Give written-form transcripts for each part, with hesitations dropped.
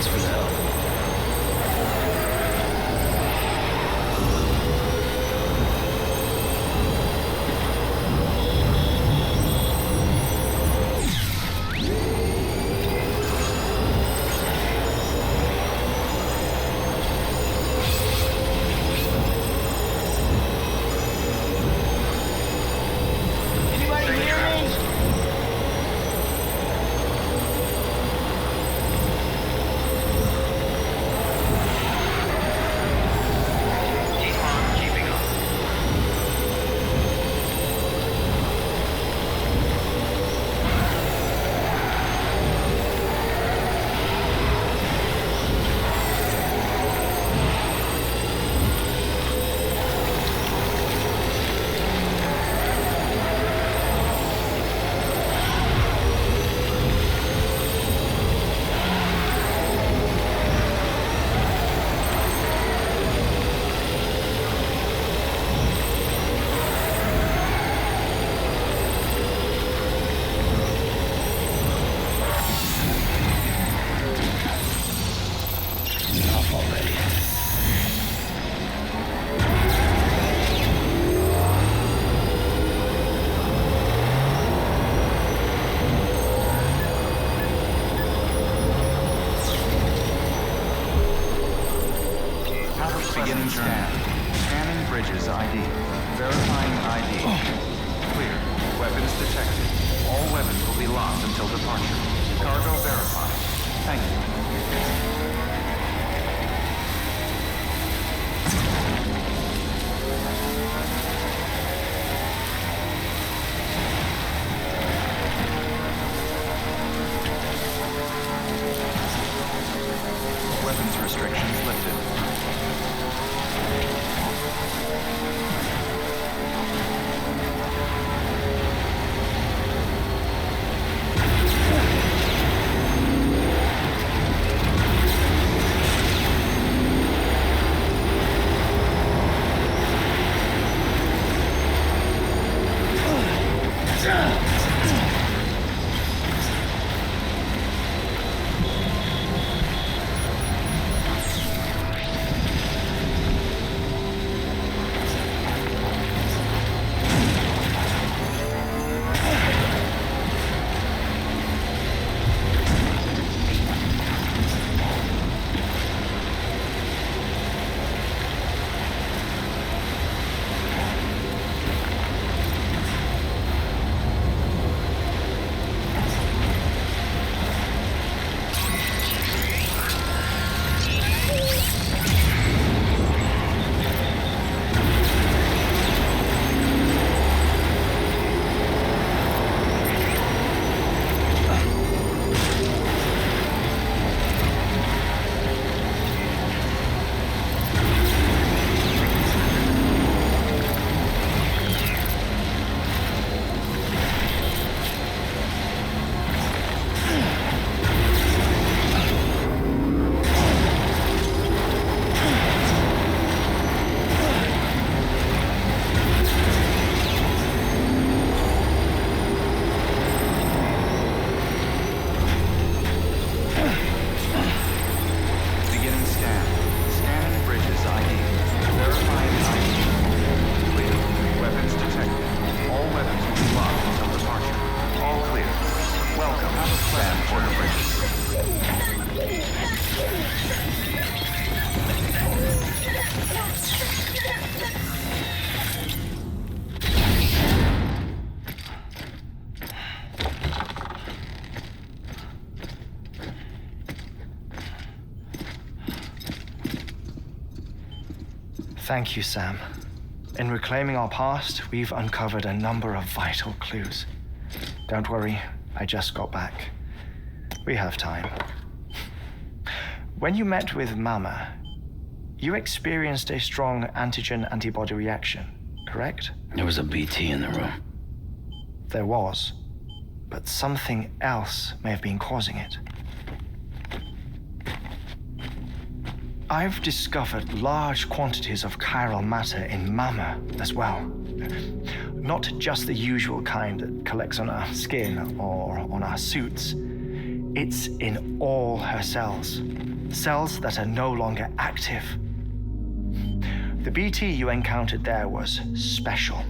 Thanks for the help. Beginning scan. Scanning bridges ID. Verifying ID. Clear. Weapons detected. All weapons will be locked until departure. Cargo verified. Thank you. Weapons restrictions lifted. Thank you, Sam. In reclaiming our past, we've uncovered a number of vital clues. Don't worry, I just got back. We have time. When you met with Mama, you experienced a strong antigen-antibody reaction, correct? There was a BT in the room. There was, but something else may have been causing it. I've discovered large quantities of chiral matter in Mama as well. Not just the usual kind that collects on our skin or on our suits. It's in all her cells. Cells that are no longer active. The BT you encountered there was special.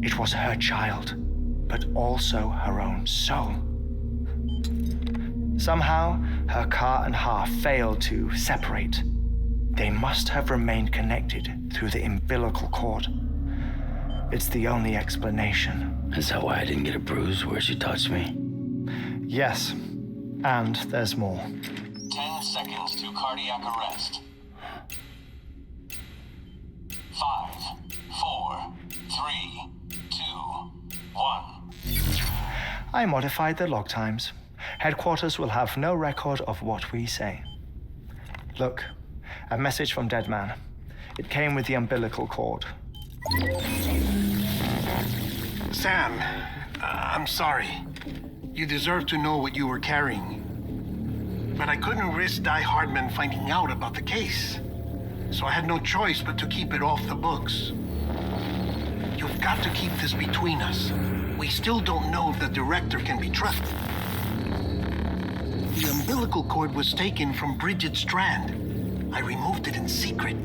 It was her child, but also her own soul. Somehow, her car and half failed to separate. They must have remained connected through the umbilical cord. It's the only explanation. Is that why I didn't get a bruise where she touched me? Yes, and there's more. 10 seconds to cardiac arrest. 5, 4, 3, 2, 1. I modified the log times. Headquarters will have no record of what we say. Look, a message from Dead Man. It came with the umbilical cord. Sam, I'm sorry. You deserve to know what you were carrying. But I couldn't risk Die Hardman finding out about the case. So I had no choice but to keep it off the books. You've got to keep this between us. We still don't know if the director can be trusted. The umbilical cord was taken from Bridget Strand. I removed it in secret.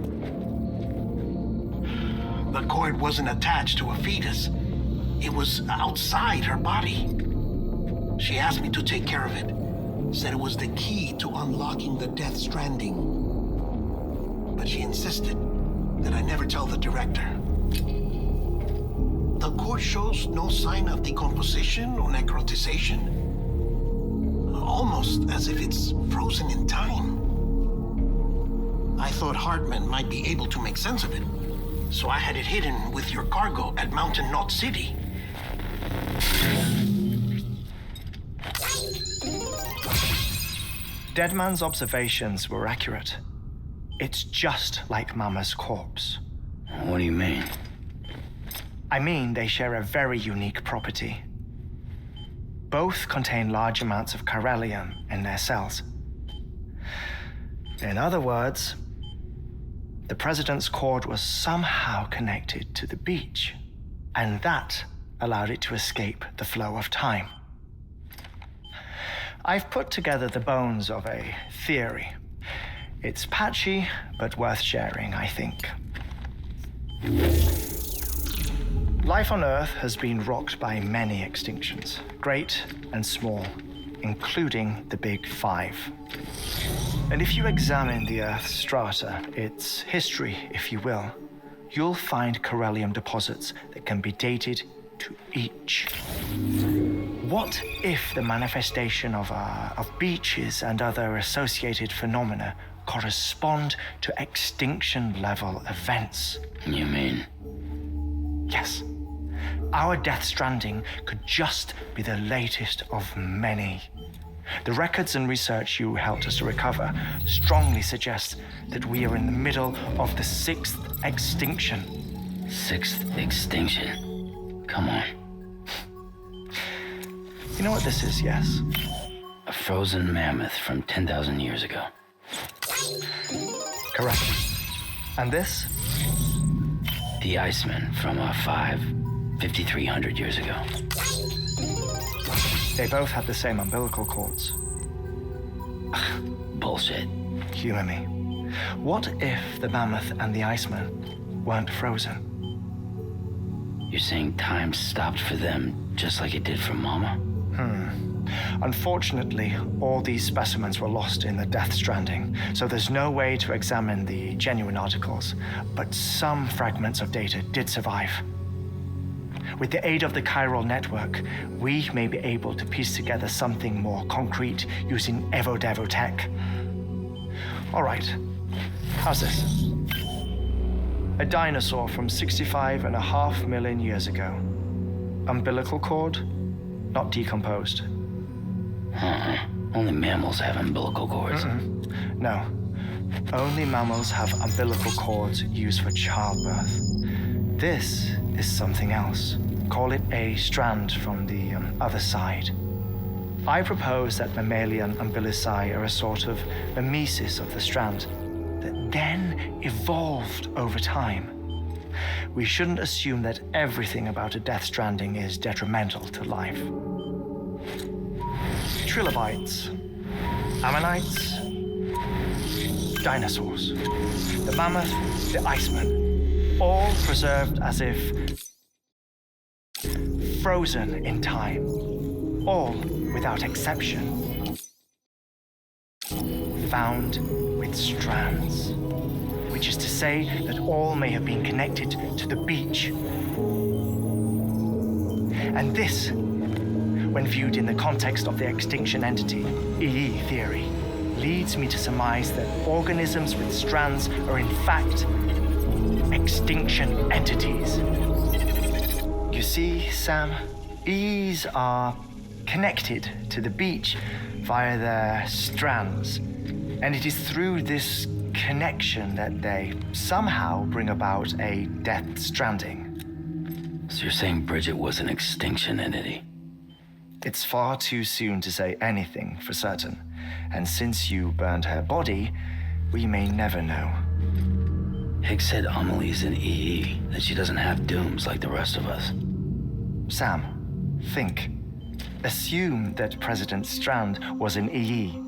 The cord wasn't attached to a fetus. It was outside her body. She asked me to take care of it. Said it was the key to unlocking the Death Stranding. But she insisted that I never tell the director. The cord shows no sign of decomposition or necrotization. Almost as if it's frozen in time. I thought Hartman might be able to make sense of it. So I had it hidden with your cargo at Mountain Knot City. Deadman's observations were accurate. It's just like Mama's corpse. What do you mean? I mean, they share a very unique property. Both contain large amounts of chiralium in their cells. In other words, the president's cord was somehow connected to the beach, and that allowed it to escape the flow of time. I've put together the bones of a theory. It's patchy, but worth sharing, I think. Life on Earth has been rocked by many extinctions, great and small, including the Big Five. And if you examine the Earth's strata, its history, if you will, you'll find chiralium deposits that can be dated to each. What if the manifestation of beaches and other associated phenomena correspond to extinction-level events? You mean? Yes. Our Death Stranding could just be the latest of many. The records and research you helped us to recover strongly suggest that we are in the middle of the 6th extinction. 6th extinction? Come on. You know what this is, yes? A frozen mammoth from 10,000 years ago. Correct. And this? The Iceman from 5,300 years ago. They both had the same umbilical cords. Bullshit. Humor me. What if the mammoth and the Iceman weren't frozen? You're saying time stopped for them just like it did for Mama? Unfortunately, all these specimens were lost in the Death Stranding, so there's no way to examine the genuine articles, but some fragments of data did survive. With the aid of the chiral network, we may be able to piece together something more concrete using Evo-Devo tech. All right, how's this? A dinosaur from 65.5 million years ago. Umbilical cord, not decomposed. Only mammals have umbilical cords. No, only mammals have umbilical cords used for childbirth. This is something else. Call it a strand from the other side. I propose that mammalian umbilici are a sort of mimesis of the strand that then evolved over time. We shouldn't assume that everything about a Death Stranding is detrimental to life. trilobites, ammonites, dinosaurs, the mammoth, the iceman, all preserved as if frozen in time, all without exception, found with strands, which is to say that all may have been connected to the beach. And this, when viewed in the context of the extinction entity, EE theory, leads me to surmise that organisms with strands are in fact extinction entities. You see, Sam, EEs are connected to the beach via their strands, and it is through this connection that they somehow bring about a death stranding. So you're saying Bridget was an extinction entity? It's far too soon to say anything for certain, and since you burned her body, we may never know. Higgs said Amelie's an EE, that she doesn't have dooms like the rest of us. Sam, think. Assume that President Strand was an EE.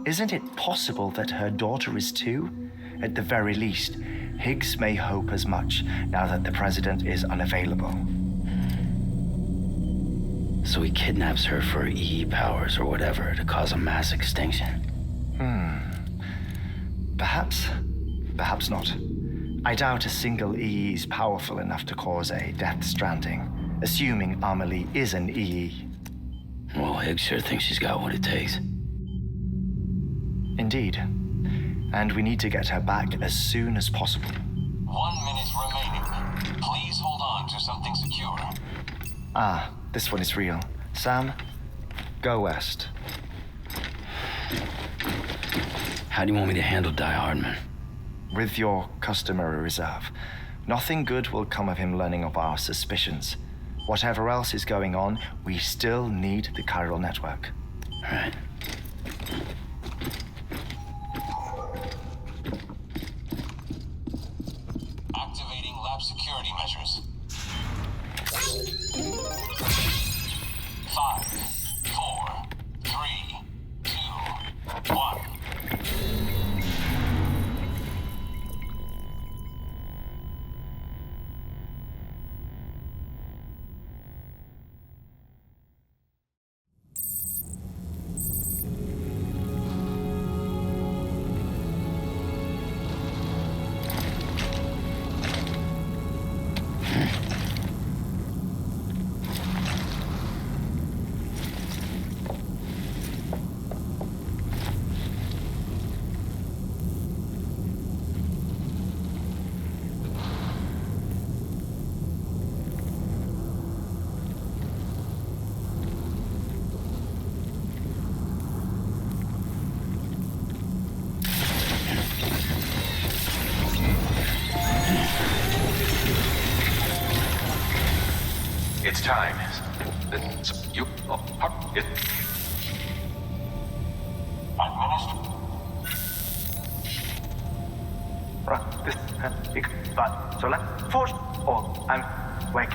Isn't it possible that her daughter is too? At the very least, Higgs may hope as much now that the president is unavailable. So he kidnaps her for EE powers or whatever to cause a mass extinction? Perhaps not. I doubt a single EE is powerful enough to cause a death stranding, assuming Amelie is an EE. Well, Higgs sure thinks she's got what it takes. Indeed. And we need to get her back as soon as possible. 1 minute remaining. Please hold on to something secure. Ah, this one is real. Sam, go west. How do you want me to handle Die Hardman? With your customary reserve. Nothing good will come of him learning of our suspicions. Whatever else is going on, we still need the chiral network. All right. Activating lab security measures. 5, 4, 3, 2, 1. It's time. You. It. Administered. So let's force. Oh, I'm wake.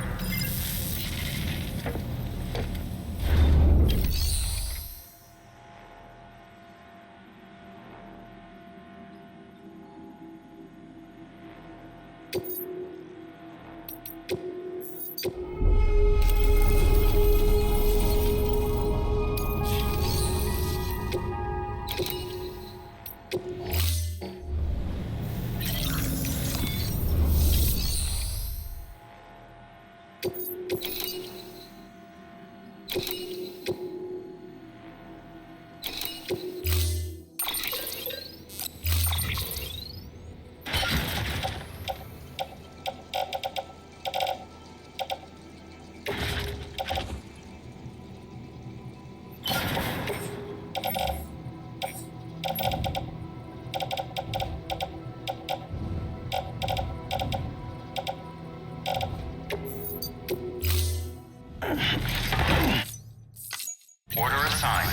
Order assigned.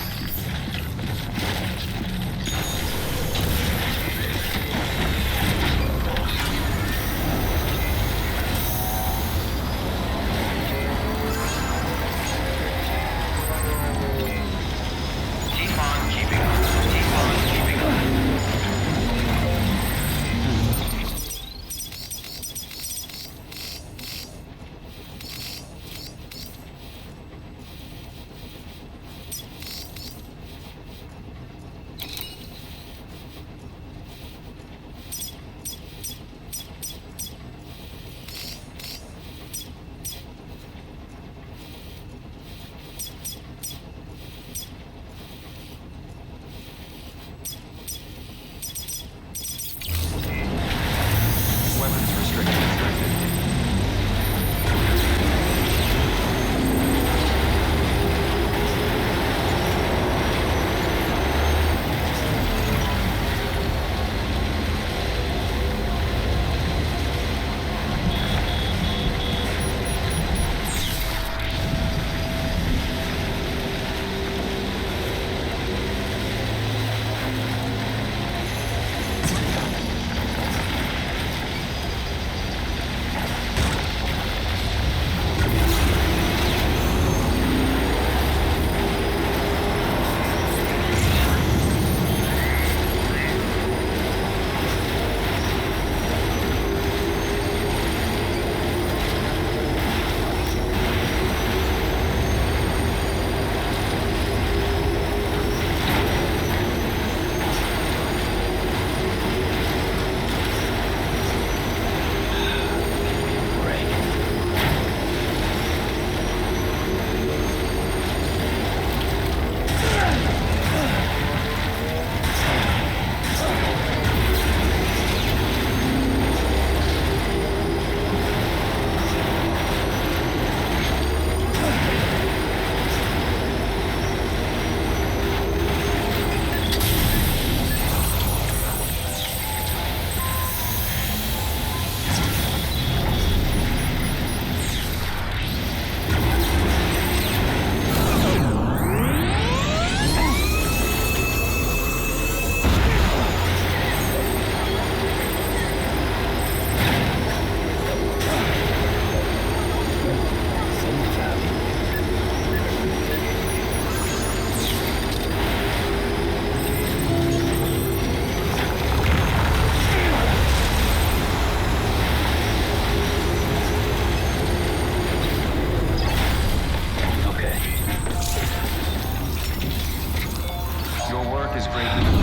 is greatly depleted.